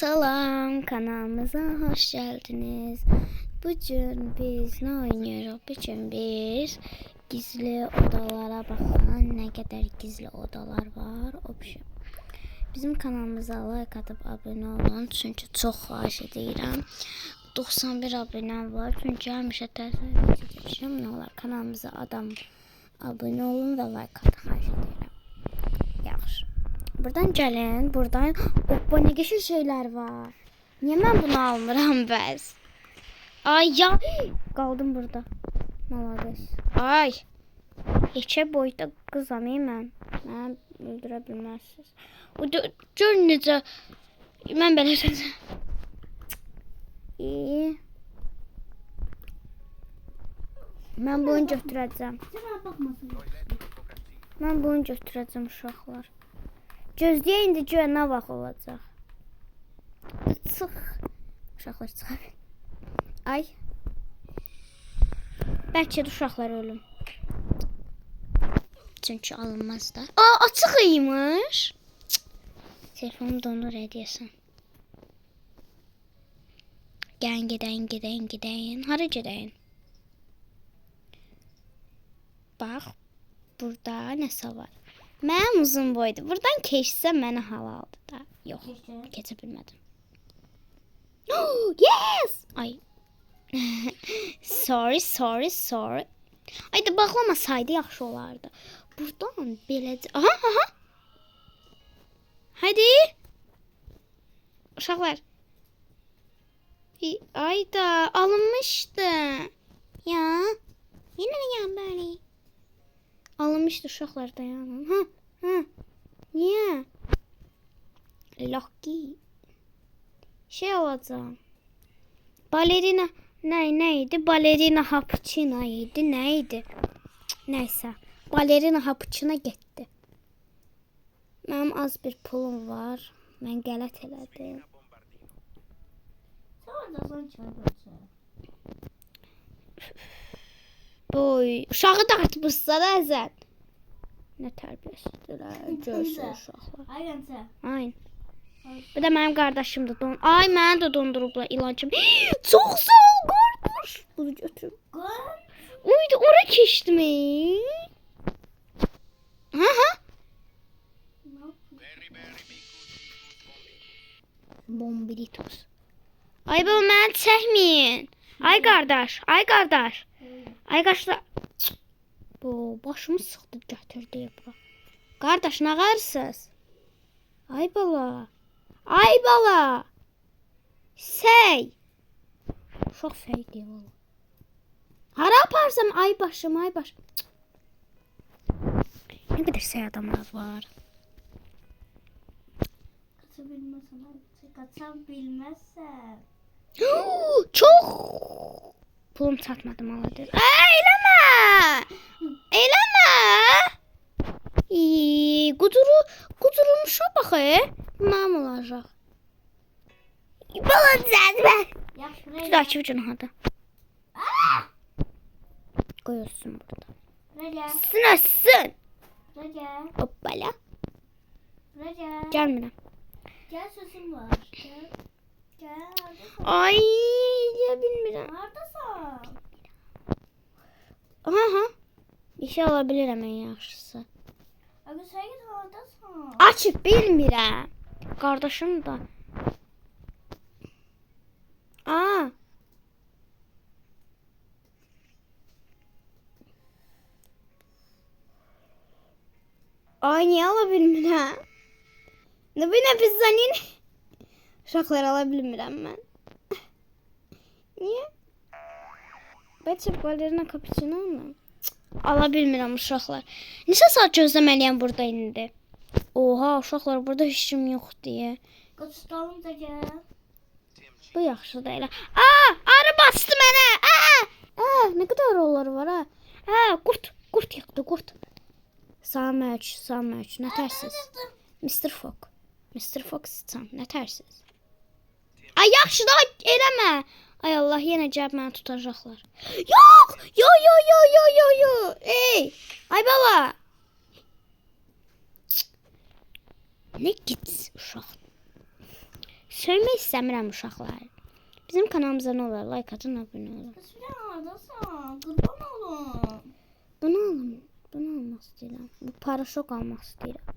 Salam, kanalımıza hoş geldiniz. Bugün biz ne oynuyoruz? Bugün biz gizli odalara bakın. Ne kadar gizli odalar var. Bizim kanalımıza like atıp abone olun. Çünkü çok xahiş edirəm. 91 abonem var. Çünkü həmişə təsəvvür edirəm. Ne olar kanalımıza abone olun ve like atın. Xahiş edirəm. Yaxşı. Buradan gəlin, buradan hoppa ne geçir şeyler var. Niye ben bunu almıram bəs? Ay ya, qaldım burada. Malades. Ay. Heçə boyda qızam mən. Mən öldürə bilməzsiniz. O gör necə mən belə deyəcəm. İyi. Mən bunu götürəcəm. Mən bunu götürəcəm uşaqlar. Gözləyə indi görə nə vaxt olacaq. Çıx. Uşaqlar çıxa. Ay. Bəlkə də uşaqlar ölüm. Çünki alınmaz da. Aa, açıq imiş. Telefonum donur edəsən. Gedəyin. Hara gedəyin? Bax. Burada nəsə var. Mənim uzun boydu. Buradan keçsəm mənə halaldır da. Yox, keçə bilmədim. Yes! Ay. sorry. Ay da bağlamasaydı yaxşı olardı. Buradan beləcə... Aha. Hadi. Uşaqlar. Ay da alınmışdı. Ya. Yenə böyle. Alınmışdı uşaqlar dayanın. Niye? Lucky. Şey olacağım. Balerina neydi? Balerina Hapçina idi. Neydi? Neyse. Balerina Hapçina getdi. Mənim az bir pulum var. Mən qələt elədim. Boy, uşağı dartmışsan əzən. Nə tərbiyəsizdirlər, görsün uşaqlar. Aynen. Bu da mənim qardaşımdır. Ay, məni də dondurublar ilancım. Çox sağ ol qardaş. Bunu götürüm. Uydu, ora keçdim. Aha. Bombilitos. Ay, baba məni çəkməyin. Ay qardaş. Ay qaşlar. Bu başımı sıxdı gətirdi bura. Qardaş nə qarsız? Ay bala. Səy. Çox səy deyil oğlum. Hara aparsam ay başım. Ne qədər səy adamlar var. Kaça bilmezsen. Çox. Pulum çatmadı maladır. Eləmə. Qudurmuşa bax. Mənim olacaq. Balam zədmə. Yaxşı günahadır. Qoyursun burada. Sınasın. Hoppala. Gəlmirəm. Gel sözüm var. Gel. Ay, ya bilmirəm. Neredesin? Aha. Bir şey alabilirəm en yaxşısı. Abi sen git oradasın. Açıb bilmirəm. Qardaşım da. Aa. Ay, niyə ala bilmirəm? Ne bu ne pizzanin? Uşaqlar ala bilmirəm mən. Niyə? Bəlkə balerina cappuccino mu? Ala bilmirəm uşaqlar. Neçə saat gözləməliyəm burada indi? Oha, uşaqlar burada heç kim yox deyə. Kaçtalım da gel. Bu yaxşı da elə. Arı bastı mənə. Nə qədər rolları var ha? Qurt yıxdı, qurt. Saməç, nə tərsiz? Mr. Fox sen ne tersiz? Ay yaxşı da eləmə. Ay Allah, yenə cəb məni tutacaqlar. Yox! Yo. Ey! Ay bala. Ne git uşaq. söylemək istəmirəm uşaqlar. Bizim kanalımıza nə olar? Like atın, abunə olun. Kız bir haradasan? Kurban olun. Bunu alım. Bunu almaq istəyirəm. Bu paraşok almaq istəyirəm.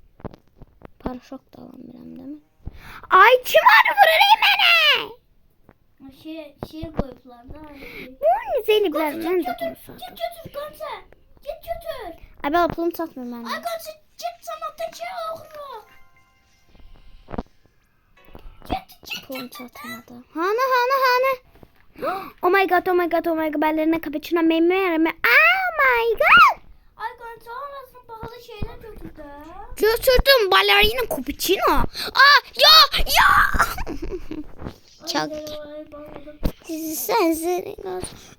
Paraşok da alamıram, değil mi? Ay, kim arı vurur mənə? Şey koydular da. Bu güzel bir mən də bunu Git satdım. götür Gamze. Git götür. Ay, ben pulum satmır Ay məndə. Gamze git sana teki oğlu. Git. Pulum satmadı. Hana. Oh my god. Ballerina cappuccino meme. Oh my god. Ay Gamze arasın pahalı şeyler götürdü. Götürdüm ballerina cappuccino. Ya. Çok. Sensin.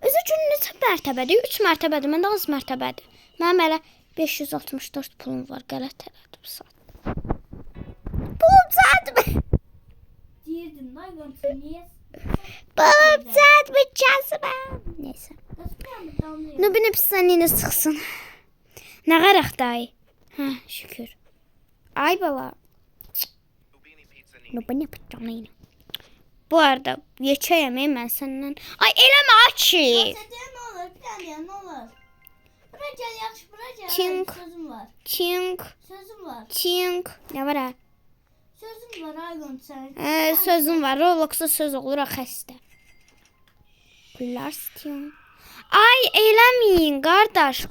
Özü üçün neçə mərtəbədir? 3 mərtəbədir. Məndə az mərtəbədir. Mənim elə 564 pulum var. Qələt elədim. Pulum çatmır. Deyirdin ay Gamze niye? Pulum çatmır. Kasım. Neyse. Nasıl bir damlıyor? Nubini pisanini sıxsın. Nə qərəq dayı? Hə, şükür. Ay bala. Nubini pisanini. Bu arada geçeyim mən səndən. Ay eləmə açı. Gamze ne olur bir tane ne olur. Buraya gel yaxşı buraya gel. Tink. Sözüm var. Sözüm var. Çink. Nə var ha? Sözüm var ay Gamze. Sözüm var. Robloxda söz olur xəstə. Güllər istəyirəm. Ay eləməyin qardaş.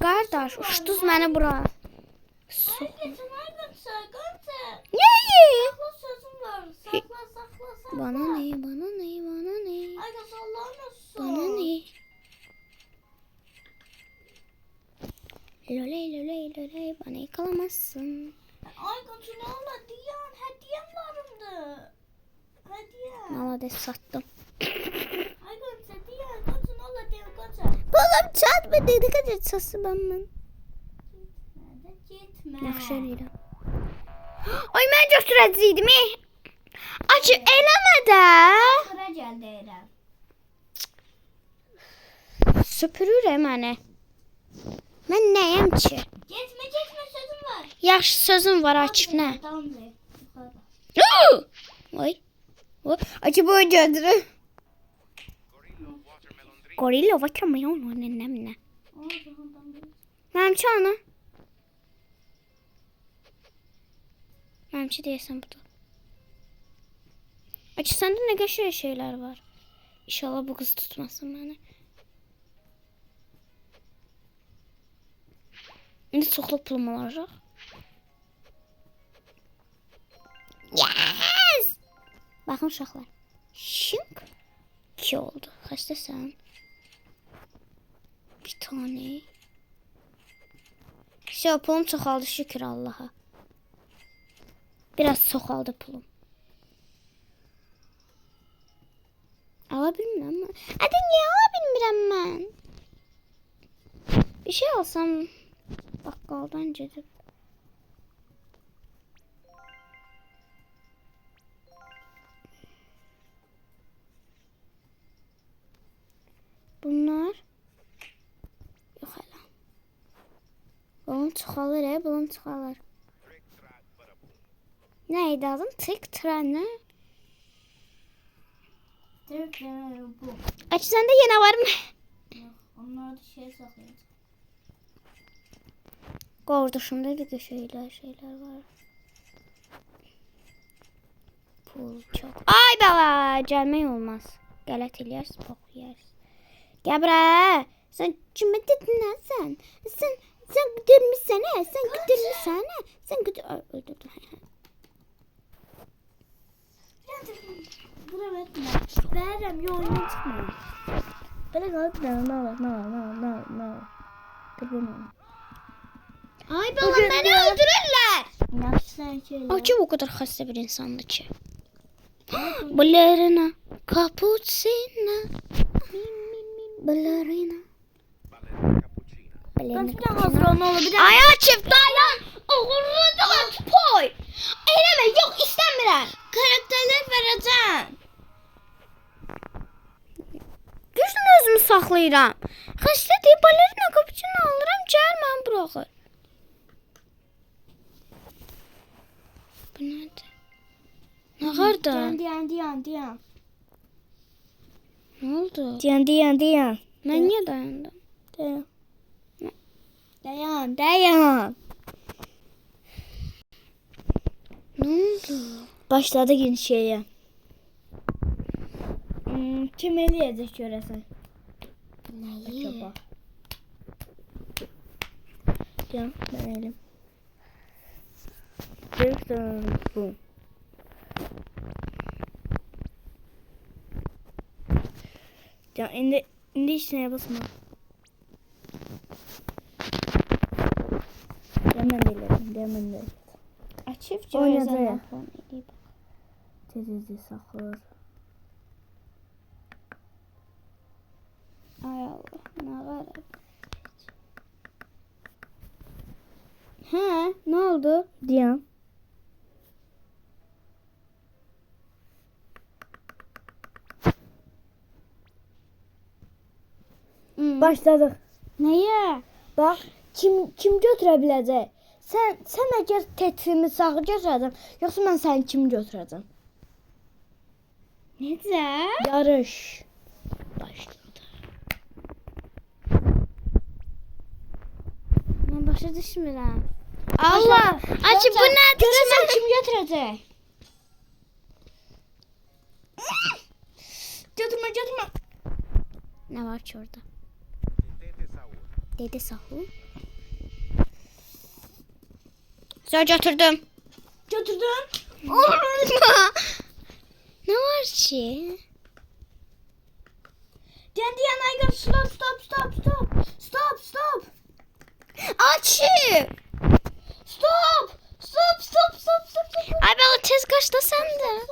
Uçduz məni bura. Ay geçin ay Gamze. Gamze. Nəyi? Sakla sözüm var. Sakla. Bana ne? Ay Gamze Allah'ın olsun. Bana ne? Loley bana yakalamazsın. Ay Gamze ne olur diyen hediyem varımdı. Hediye. Malades sattım. Ay Gamze diyen Gamze ne olur diyen Gamze. Balım çatma dedi kadar sası benden. Gitme. Yaxşı eləyirəm. Ay mən götürəcəydim. Acı eləmə də. Buraya gel deyirəm. Süpürür mənə. Mən nəyəm ki? Gitme sözüm var. Yaxşı sözüm var Akif nə? Damla. Yukarıda. Ay. Acı bu götürür. Gorilla watermelon var nənəm nə? Mənim ana. Mənim deyəsən bu da. Acı səndə nə qəşəng şeylər var. İnşallah bu qız tutmasın məni. İndi çoxlu pulum olacaq. Yes! Baxın uşaqlar. Şink. 2 oldu. Xəstəsən. Bir tane. Şey, pulum çoxaldı şükür Allaha. Biraz çoxaldı pulum. Ala bilmirəm mən. Adı niyə ala bilmirəm mən? Bir şey alsam baqqaldan gedib. Bunlar yox hələ. Bunun çoxalır, bunun çoxalır. Nə idi adın? Tik-trak nə? Direkt bu. Aç səndə yenə var mı? Onlar da şey saklayacak. Qorduşumda bir şeyler var. Pul çok. Ay bala, gəlmək olmaz. Qələt eləyərsən, bok yeyərsən. Gəl bura. Sən kimə dedin nə sən? Sən güdürmüsən hə? Sən güdürmüsən hə? Sən öldürdün. Buna verme. Verem yoluna çıkma. Böyle kalıp da no. Kırpım. Ay bala, məni öldürürlər. Yapsan şöyle. Acı o kadar xəstə bir insandır ki. Ballerina, cappuccino. Ballerina. Ben bir daha hazır olmalı bir daha. Ay Akif dayan. Oğurludur poy. Eləmə, yox istəmirəm. Karakterler vereceğim. Düzdür özümü saxlayıram. Xəstə deyib ballerina cappuccino alıram, gəl mən buraxır. Bu nədir? Ne kadar? Diyan. Ne oldu? Diyan. Ben niye dayandım? Dayan. Ne oldu? Başladı yine şeye. Kim eləyəcək görəsən? Neyi? Acaba. Ya ben elim. Bu. Ya indi hiç neye basma. Demen de. Açıp Oynayacağım. Tezizli saxır. Ay Allah. Ne var? Ne oldu? Diyan. Başladık. Neye? Bax, kim götürə biləcək? Sən əgər tetrimi sağ götürəcəm, yoxsa mən səni kim götürəcəm? Necə? Yarış başladı. Ben başa düşmürəm. Allah! Acı bu nədir? Görəsən kim götürəcək? Götürmə. Ne var ki orada? Dede Sahu. Sonra götürdüm. Götürdün? Ne var ki? Diyan, Aygır, stop. Açı! Stop. Ay ben tez kaçta sende.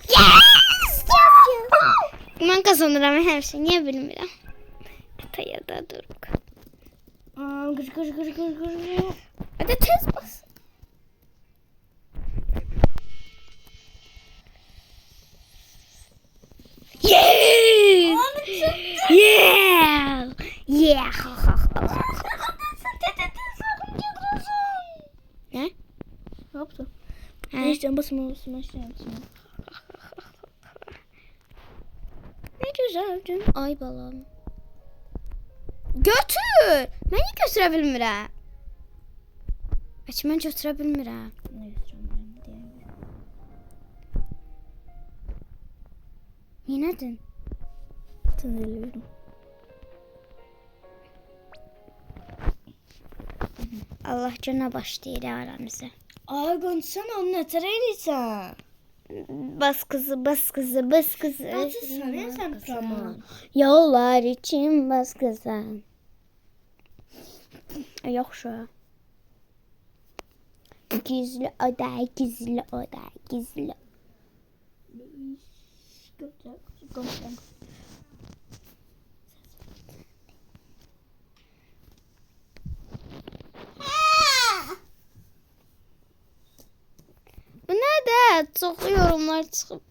Yes! Ben kazanırım her şeyi. Niye bilmiyorum. Kıtaya da duruk. Gır. Hadi tez bas. Yes! Yeah! Yeah! Ne? Ne yaptın? Ha? Neyse basma. Ne güzeldin ay balam. Götür. Ben niye götürə bilmirəm? Mən götürə bilmirəm. Ne götüreceğim ben diye. Yenədin. Tanıyorum. Allah cana başlayır aramızı. Aygun sen onu ne eləyirsən? Bas kızı. Açırsan ya sen praman. Yollar için bas kızı. Yaxşı. Gizli oda. Bu nədir? Çox yorumlar çıxıb.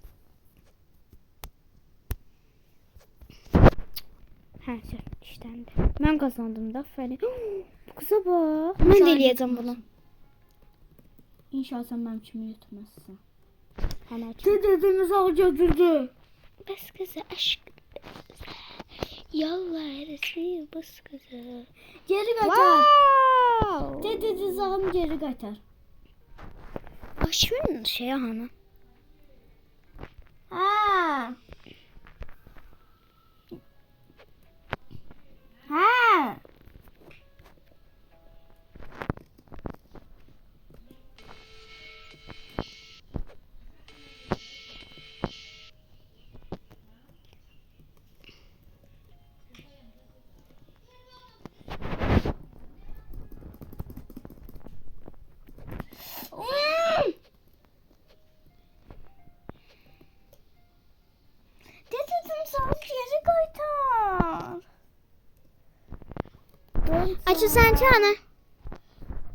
Hə, işləndi. Mən qazandım da, aferin. Bu qıza bax. Mən də eləyəcəm bunu. İnşallah sen benim kimi götürmezsin. Hələ Dedemiz sağ götürdü. Bas qızı, aşk. Yollar bas qızı. Geri kaçar. Wow! Dedemiz sağım geri kaçar. Aşkın şey hanı. Ha. Dedim sağım geri kaçar. Açı sen çana.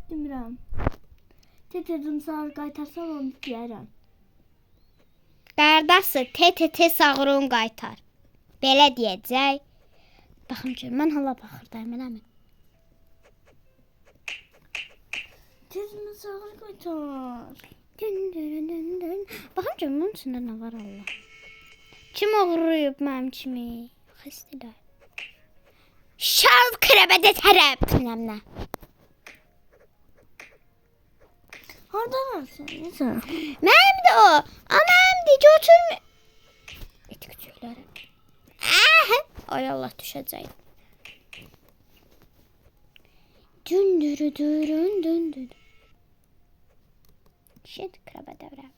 Demirəm. Dedim sağ qaytarsan onu deyərəm. Qardaşı TTT sağırın qaytar. Belə deyəcək. Baxım ki, mən hala baxırdayım, eləmi? Dedim sağ qaytar. Dün dün dün dün. Baxın görüm bunun içində nə var Allah. Kim oğurlayıb mənim kimi? Xəstələr. Şal krebədə tərəb. Bilməm nə. Harda varsan? Nəsən? Mənim də o. Anam de götürmə. Et küçükləri. Ay Allah düşəcək. Dündürü dürün dündür. Şit krebədə tərəb.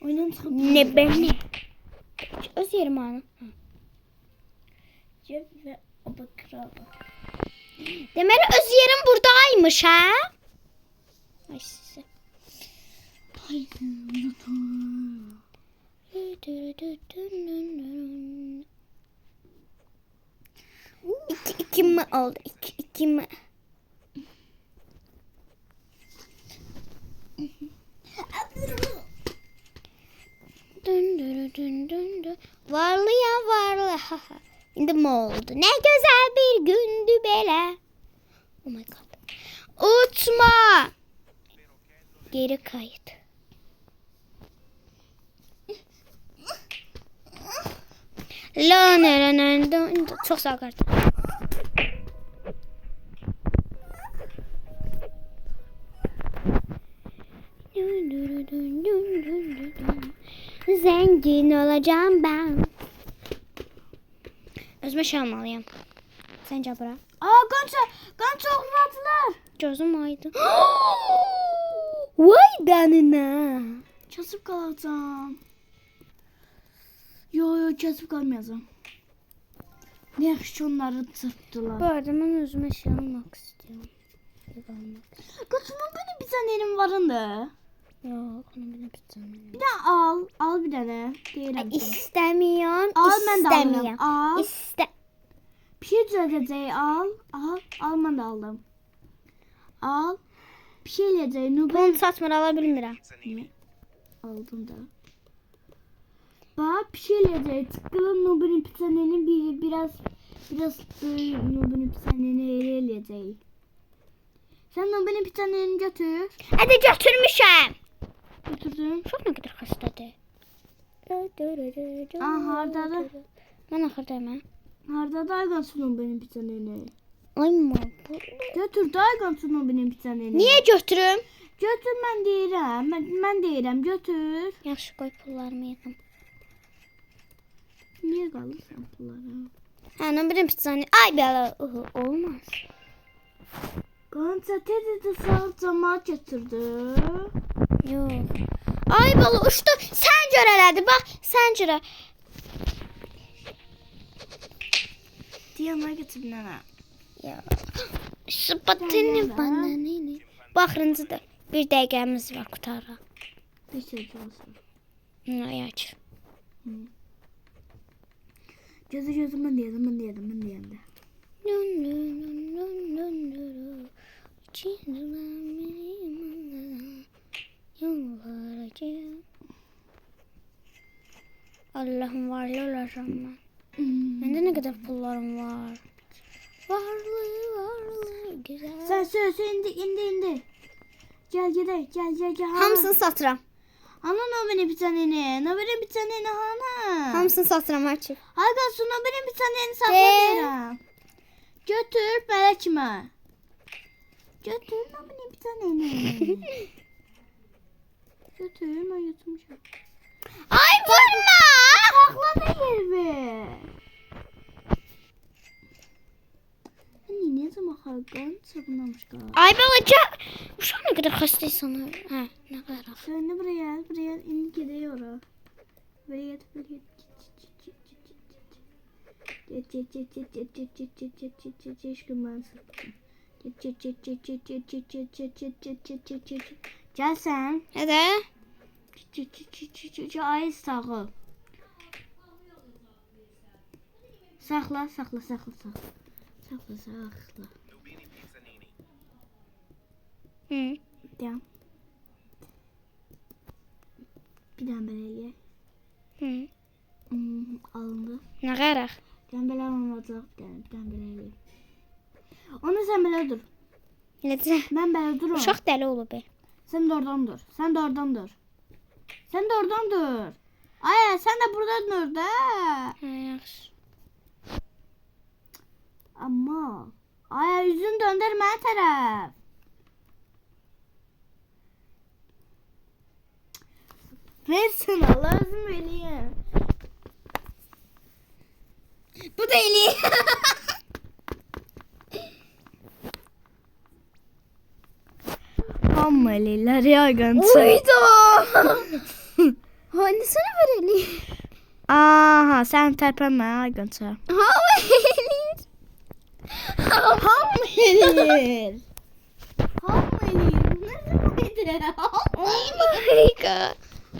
Oyunun çıxıb. Ne beni? Öz yerim ana. Cep ve abakra. Deməli öz yerim buradaymış ha? Ay size. İki mi oldu? İki mi? Dün dün dün dün dün. Varlı ya varlı. Ha ha. İndi mi oldu? Ne güzel bir gündü belə. Oh my god. Uçma. Geri kayıt. La ne ne ne. Çok sağ ol kardeşim. Zengin olacağım ben. Özüme şey almalıyım. Sence bura? Gonca uğradılar. Gözüm aydın. Vay danına. Kasıp kalacağım. Yo kasıp kalmayacağım. Ne yaxşı onları çırptılar. Bu arada ben özüme şey almak istiyorum. Kaçımın böyle bir tane elim varındı. Yok onu bile bitirmem. Bir de al. Al bir tane. Değilim. İstemiyorum. Al ben de istemiyorum. alırım. Al. İste. Bir şey düzelteceği al. Al. Al ben de aldım. Al. Bir şey diyeceği. Bunu satmır alabilmirəm. Aldım da. Bak bir şey diyeceği. Tıkkalım Nubin'in pisaneni biraz Nubin'in pisaneni eleyeceği. Sen Nubin'in pisaneni götür. Hadi götürmüşəm. Götürdüm. Çok ne kadar xəstədir. Aa, hardadır? Mən axırdayım ha. Harda daygansın Nubin'in pisaneni. Ay ma bu. Götür daygansın Nubin'in pisaneni. Niyə götürüm? Götür ben deyirəm. Ben deyirəm götür. Yaxşı qoy pullarımı yığım. Niye kalırsan pulları? Hə, nə bilim pizzanı. Ay belə olmaz. Gonca teyze de sağ camaat getirdi. Yox. Ay bala uçdu. Sən gör elədi. Bax, sən görə. Diyana getir nene. Ya. Sıpatını bana ne? Baxırıncıdır. Bir dəqiqəmiz var qutara. Bir şey olsun. Ay aç. Gözü ben diyeyim de. Allah'ım varlı olacağım ben. Bende ne kadar pullarım var. Varlı güzel. Sen söyle indi. Gel gidelim gel. Hamısını satıram. Ana ne benim bir tane hana. Hamısını satıram artık. Hakan suna benim bir tane saklayacağım. Götür belekme. Götür ne benim bir tane. Götür ben yutmuşum. Ay vurma. Sakla değil mi? Anne ne zaman Hakan sabunlamış galiba. Ay balaca. Uşaq ne kadar xəstəysən. Hə, nə qədər. Söyle buraya indi gidiyor. Buraya. Geç aşkım ben sıktım. Gel sen. Nədə? Ay sağ. Sakla. Hı. Devam. Bir tane belediye. Hı. Alındı. Nə qədər? Ben böyle alınacak. Bir tane belediye. Onu sen böyle dur. Necə? Ben böyle dururum. Uşaq dəli olub. Sen de oradan dur. Sen de oradan dur. Sen de oradan dur. Ay sen de buradan dur da. Hə, yaxşı. Ama. Ay yüzünü döndür mənə tərəf. Versin Allah özüm eləyim. Bu da eli. Amma eləyirlər yayğancı. Uydu. Hani sana ver eli. Aha sen tərpənmə yayğancı. Hamı eləyir. Hamı eləyir. Hamı eləyir. Nə zaman Oh my god.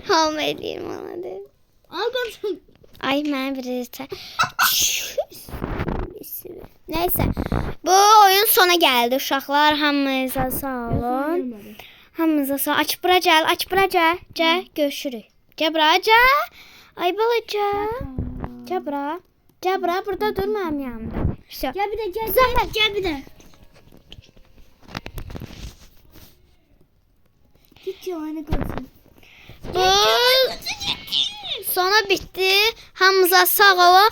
Hamı eləyir mənə. Yayğancı. Ay mən bir Neyse. Bu oyun sona geldi uşaqlar. Hamınıza sağ olun. Hamınıza sağ. Aç bura gəl, aç bura gəl. Gəl, görüşürük. Gəl bura, gəl. Ay balaca. Gəl bura. Gəl bura, burada dur mənim yanımda. Все. Gel bir de gel. Zəhmət. Gel bir de. Git ya aynı kalsın. Bu sona bitti. Hamınıza sağ olun.